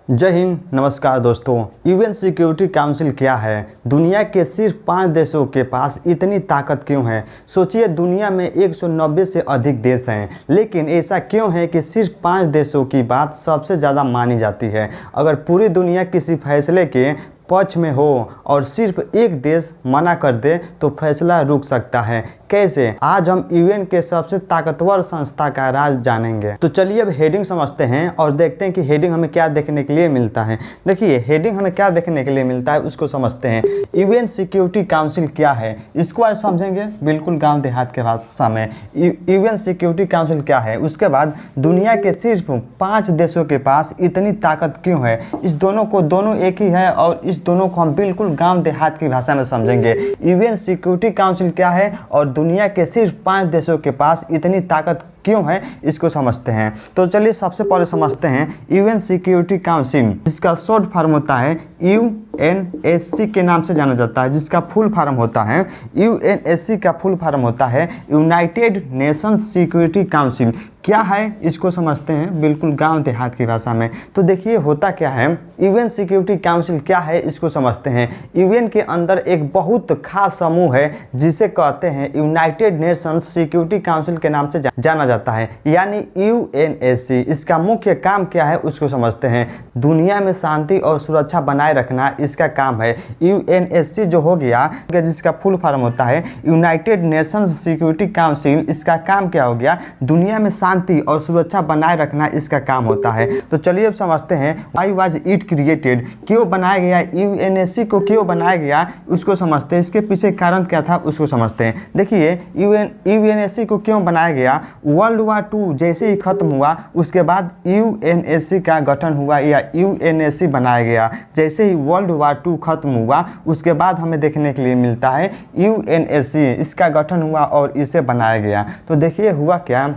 जय हिंद, नमस्कार दोस्तों। यूएन सिक्योरिटी काउंसिल क्या है? दुनिया के सिर्फ 5 देशों के पास इतनी ताकत क्यों है? सोचिए, दुनिया में 190 से अधिक देश हैं, लेकिन ऐसा क्यों है कि सिर्फ 5 देशों की बात सबसे ज़्यादा मानी जाती है? अगर पूरी दुनिया किसी फैसले के पक्ष में हो और सिर्फ एक देश मना कर दे तो फैसला रुक सकता है। कैसे? आज हम यूएन के सबसे ताकतवर संस्था का राज जानेंगे। तो चलिए अब हेडिंग समझते हैं और देखते हैं कि हेडिंग हमें क्या देखने के लिए मिलता है। देखिए, हेडिंग हमें क्या देखने के लिए मिलता है उसको समझते हैं। यूएन सिक्योरिटी काउंसिल क्या है, इसको आज समझेंगे बिल्कुल गांव देहात के भाषा में। यूएन सिक्योरिटी काउंसिल क्या है, उसके बाद दुनिया के सिर्फ 5 देशों के पास इतनी ताकत क्यों है, इस दोनों एक ही है और इस दोनों को हम बिल्कुल गांव देहात की भाषा में समझेंगे। यूएन सिक्योरिटी काउंसिल क्या है और दुनिया के सिर्फ 5 देशों के पास इतनी ताकत क्यों है, इसको समझते हैं। तो चलिए सबसे पहले समझते हैं यूएन सिक्योरिटी काउंसिल, जिसका शॉर्ट फॉर्म होता है यूएनएससी के नाम से जाना जाता है, जिसका फुल फॉर्म होता है यूएनएससी का फुल फॉर्म होता है यूनाइटेड नेशंस सिक्योरिटी काउंसिल। क्या है इसको समझते हैं बिल्कुल गांव देहात की भाषा में। तो देखिए होता क्या है, यूएन सिक्योरिटी काउंसिल क्या है इसको समझते हैं। यूएन के अंदर एक बहुत खास समूह है जिसे कहते हैं यूनाइटेड नेशंस सिक्योरिटी काउंसिल के नाम से जाना जाता है, यानी यूएनएससी। इसका मुख्य काम क्या है उसको समझते हैं। दुनिया में शांति और सुरक्षा बनाए रखना इसका काम है। यूएनएससी जो हो गया, जिसका फुल फॉर्म होता है यूनाइटेड नेशंस सिक्योरिटी काउंसिल, इसका काम क्या हो गया? दुनिया में शांति और सुरक्षा बनाए रखना इसका काम होता है। तो चलिए अब समझते हैं व्हाई वाज इट क्रिएटेड, क्यों बनाया गया, यूएनएससी को क्यों बनाया गया उसको समझते हैं। इसके पीछे कारण क्या था उसको समझते हैं। देखिए, यूएनएससी को क्यों बनाया गया? वर्ल्ड वार 2 जैसे ही खत्म हुआ उसके बाद यूएनएससी का गठन हुआ या यूएनएससी बनाया गया। जैसे ही वर्ल्ड वार 2 खत्म हुआ उसके बाद हमें देखने के लिए मिलता है यूएनएससी, इसका गठन हुआ और इसे बनाया गया। तो देखिए हुआ क्या,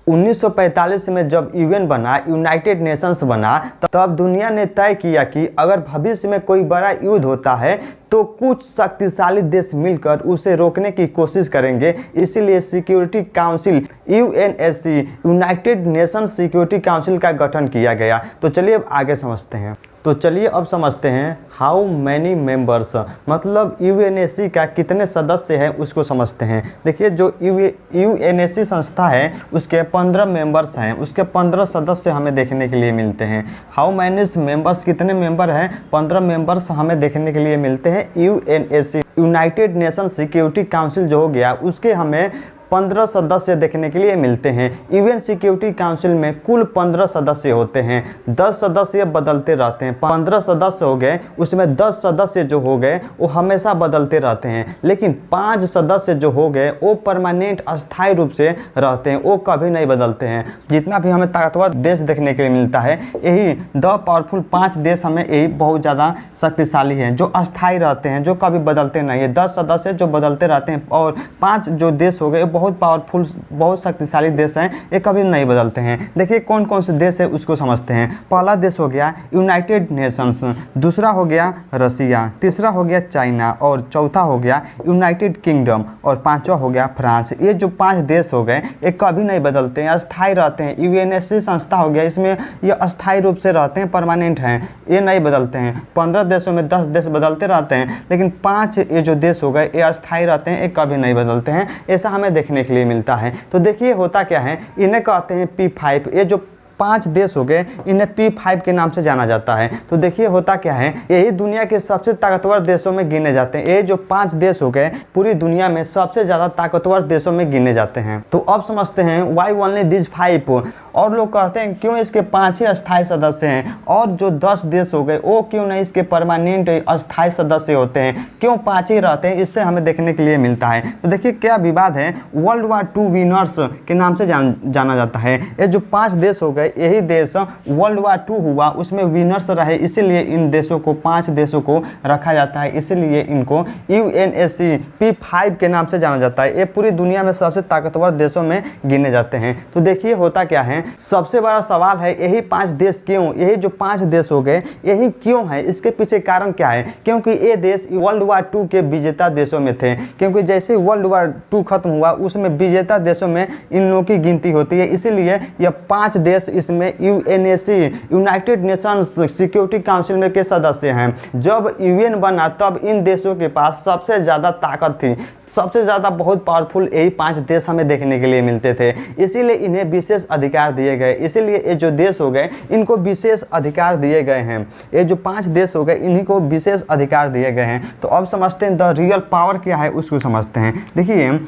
1945 में जब यूएन बना, यूनाइटेड नेशंस बना, तब दुनिया ने तय किया कि अगर भविष्य में कोई बड़ा युद्ध होता है तो कुछ शक्तिशाली देश मिलकर उसे रोकने की कोशिश करेंगे। इसीलिए security council UNSC, United Nations security council का गठन किया गया। तो चलिए अब आगे समझते हैं। तो चलिए अब समझते हैं हाउ मैनी मेंबर्स, मतलब यूएनएससी का कितने सदस्य हैं उसको समझते हैं। देखिए, जो यूएनएससी संस्था है उसके 15 मेंबर्स हैं, उसके 15 सदस्य हमें देखने के लिए मिलते हैं। हाउ मैनी मेंबर्स, कितने मेंबर हैं? 15 मेंबर्स हमें देखने के लिए मिलते हैं। UNSC, United nation security council जो हो गया, उसके हमें 15 सदस्य देखने के लिए मिलते हैं। यूएन सिक्योरिटी काउंसिल में कुल 15 सदस्य होते हैं। 10 सदस्य बदलते रहते हैं। 15 सदस्य हो गए, उसमें 10 सदस्य जो हो गए वो हमेशा बदलते रहते हैं, लेकिन 5 सदस्य जो हो गए वो परमानेंट अस्थायी रूप से रहते हैं, वो कभी नहीं बदलते हैं। जितना भी हमें ताकतवर देश देखने के लिए मिलता है, यही द पावरफुल 5 देश हमें यही बहुत ज़्यादा शक्तिशाली हैं, जो अस्थायी रहते हैं, जो कभी बदलते नहीं है। 10 सदस्य जो बदलते रहते हैं और 5 जो देश हो गए बहुत पावरफुल, बहुत शक्तिशाली देश हैं, ये कभी नहीं बदलते हैं। देखिए कौन कौन से देश है उसको समझते हैं। पहला देश हो गया यूनाइटेड नेशंस, दूसरा हो गया रसिया, तीसरा हो गया चाइना और चौथा हो गया यूनाइटेड किंगडम और पांचवा हो गया फ्रांस। ये जो 5 देश हो गए ये कभी नहीं बदलते हैं, अस्थायी रहते हैं। यूएनएससी संस्था हो गया, इसमें ये अस्थायी रूप से रहते हैं, परमानेंट हैं, ये नहीं बदलते हैं। 15 देशों में 10 देश बदलते रहते हैं, लेकिन 5 ये जो देश हो गए ये अस्थायी रहते हैं, ये कभी नहीं बदलते हैं। ऐसा हमें देखने के लिए मिलता है। तो देखिए होता क्या है, इन्हें कहते हैं P5। ये जो 5 देश हो गए इन्हें P5 के नाम से जाना जाता है। तो देखिए होता क्या है, यही दुनिया के सबसे ताकतवर देशों में गिने जाते हैं। ये जो 5 देश हो गए पूरी दुनिया में सबसे ज़्यादा ताकतवर देशों में गिने जाते हैं। तो अब समझते हैं व्हाई ओनली दिस 5। और लोग कहते हैं क्यों इसके 5 ही अस्थायी सदस्य हैं और जो 10 देश हो गए वो क्यों नहीं इसके परमानेंट अस्थायी सदस्य होते हैं, क्यों 5 ही रहते हैं? इससे हमें देखने के लिए मिलता है। तो देखिए क्या विवाद है, वर्ल्ड वार 2 विनर्स के नाम से जाना जाता है। ये जो 5 देश हो गए, यही देश वर्ल्ड वार 2 हुआ उसमें विनर्स रहे, इसीलिए इन देशों को 5 देशों को रखा जाता है, इसीलिए इनको यूएनएससी P5 के नाम से जाना जाता है। ये पूरी दुनिया में सबसे ताकतवर देशों में गिने जाते हैं। तो देखिए होता क्या है, सबसे बड़ा सवाल है यही 5 देश क्यों, यही जो 5 देश हो गए, यही क्यों है, इसके पीछे कारण क्या है? क्योंकि ये देश वर्ल्ड वार 2 के विजेता देशों में थे। क्योंकि जैसे वर्ल्ड वार 2 खत्म हुआ उसमें विजेता देशों में इन लोगों की गिनती होती है, इसीलिए यह 5 देश इसमें यूएनएसी यूनाइटेड नेशंस सिक्योरिटी काउंसिल में के सदस्य हैं। जब यूएन बना तब इन देशों के पास सबसे ज़्यादा ताकत थी, सबसे ज़्यादा बहुत पावरफुल यही 5 देश हमें देखने के लिए मिलते थे, इसीलिए इन्हें विशेष अधिकार दिए गए। इसीलिए ये जो देश हो गए इनको विशेष अधिकार दिए गए हैं। ये जो 5 देश हो गए इन्हीं को विशेष अधिकार दिए गए हैं। तो अब समझते हैं द रियल पावर क्या है, उसको समझते हैं। देखिए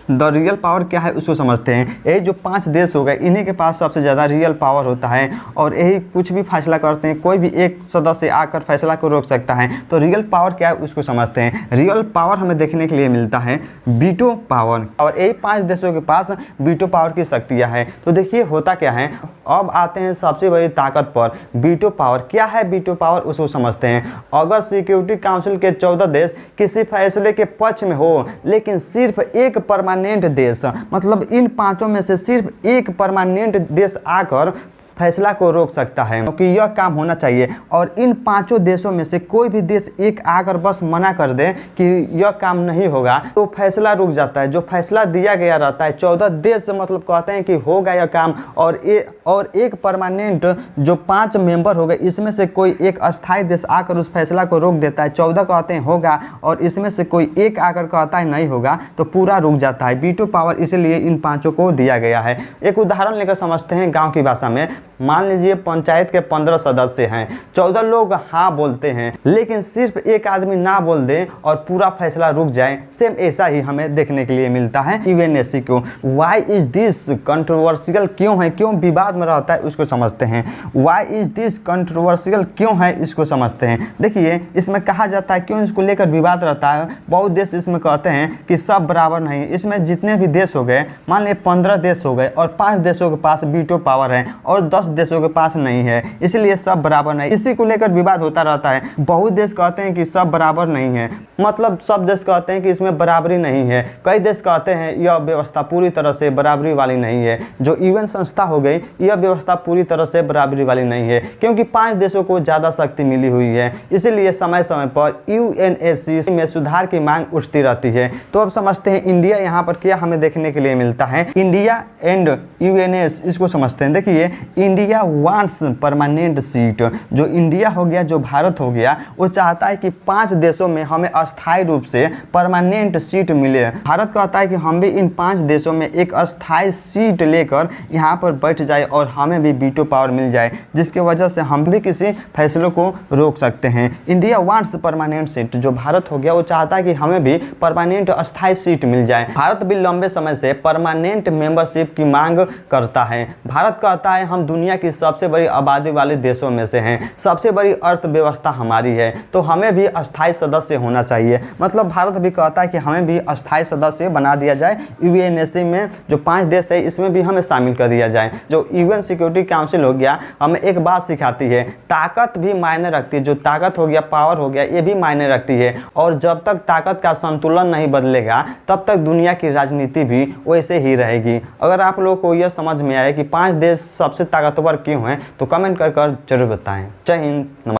द रियल पावर क्या है उसको समझते हैं। ये जो 5 देश हो गए इन्हीं के पास सबसे ज़्यादा रियल पावर होता है और यही कुछ भी फैसला करते हैं। कोई भी एक सदस्य आकर फैसला को रोक सकता है। तो रियल पावर क्या है उसको समझते हैं। रियल पावर हमें देखने के लिए मिलता है वीटो पावर, और यही 5 देशों के पास वीटो पावर की शक्तियाँ हैं। तो देखिए होता क्या है, अब आते हैं सबसे बड़ी ताकत पर। वीटो पावर क्या है, वीटो पावर उसको समझते हैं। अगर सिक्योरिटी काउंसिल के 14 देश किसी फैसले के पक्ष में हो लेकिन सिर्फ एक परमानेंट देश, मतलब इन 5 में से सिर्फ एक परमानेंट देश आकर फैसला को रोक सकता है, क्योंकि यह काम होना चाहिए। और इन 5 देशों में से कोई भी देश एक आकर बस मना कर दे कि यह काम नहीं होगा तो फैसला रुक जाता है। जो फैसला दिया गया रहता है 14 देश मतलब कहते हैं कि होगा यह काम, और एक परमानेंट जो 5 मेंबर हो गए इसमें से कोई एक अस्थायी देश आकर उस फैसला को रोक देता है। 14 कहते हैं होगा और इसमें से कोई एक आकर कहता है नहीं होगा तो पूरा रुक जाता है। वीटो पावर इसलिए इन 5 को दिया गया है। एक उदाहरण लेकर समझते हैं गाँव की भाषा में। मान लीजिए पंचायत के 15 सदस्य हैं, 14 लोग हाँ बोलते हैं लेकिन सिर्फ एक आदमी ना बोल दे और पूरा फैसला रुक जाए। सेम ऐसा ही हमें देखने के लिए मिलता है यूएनएससी को। वाई इज दिस कंट्रोवर्शियल, क्यों है, क्यों विवाद में रहता है उसको समझते हैं। वाई इज दिस कंट्रोवर्शियल क्यों है इसको समझते हैं। देखिए इसमें कहा जाता है क्यों इसको लेकर विवाद रहता है। बहुत देश इसमें कहते हैं कि सब बराबर नहीं। इसमें जितने भी देश हो गए, मान लीजिए 15 देश हो गए और 5 देशों के पास वीटो पावर है और 10 देशों के पास नहीं है, इसलिए सब बराबर नहीं। इसी को लेकर विवाद होता रहता है। बहुत देश कहते हैं कि सब बराबर नहीं है, मतलब सब देश कहते हैं कि इसमें बराबरी नहीं है। कई देश कहते हैं यह व्यवस्था पूरी तरह से बराबरी वाली नहीं है। जो यूएन संस्था हो गई यह व्यवस्था पूरी तरह से बराबरी वाली नहीं है, क्योंकि 5 देशों को ज़्यादा शक्ति मिली हुई है। इसीलिए समय समय पर यूएनएससी में सुधार की मांग उठती रहती है। तो अब समझते हैं इंडिया यहाँ पर क्या हमें देखने के लिए मिलता है। इंडिया एंड यूएनएस इसको समझते हैं। देखिए इंडिया वांट्स परमानेंट सीट। जो इंडिया हो गया, जो भारत हो गया, वो चाहता है कि 5 देशों में हमें अस्थायी रूप से परमानेंट सीट मिले। भारत कहता है कि हम भी इन 5 देशों में एक अस्थायी सीट लेकर यहाँ पर बैठ जाए और हमें भी वीटो पावर मिल जाए, जिसकी वजह से हम भी किसी फैसलों को रोक सकते हैं। इंडिया वांट्स परमानेंट सीट, जो भारत हो गया वो चाहता है कि हमें भी परमानेंट अस्थायी सीट मिल जाए। भारत भी लंबे समय से परमानेंट मेंबरशिप की मांग करता है। भारत कहता है हम दुनिया की सबसे बड़ी आबादी वाले देशों में से हैं, सबसे बड़ी अर्थव्यवस्था हमारी है, तो हमें भी अस्थायी सदस्य होना चाहिए। मतलब भारत भी कहता है कि हमें भी अस्थायी सदस्य बना दिया जाए। यूएनएससी में जो 5 देश है इसमें भी हमें शामिल कर दिया जाए। जो यूएन सिक्योरिटी काउंसिल हो गया हमें एक बात सिखाती है, ताकत भी मायने रखती है। जो ताकत हो गया, पावर हो गया, ये भी मायने रखती है। और जब तक ताकत का संतुलन नहीं बदलेगा तब तक दुनिया की राजनीति भी वैसे ही रहेगी। अगर आप लोगों को यह समझ में आए कि 5 देश सबसे ताकतवर क्यों हैं तो कमेंट कर जरूर बताएं। जय हिंद।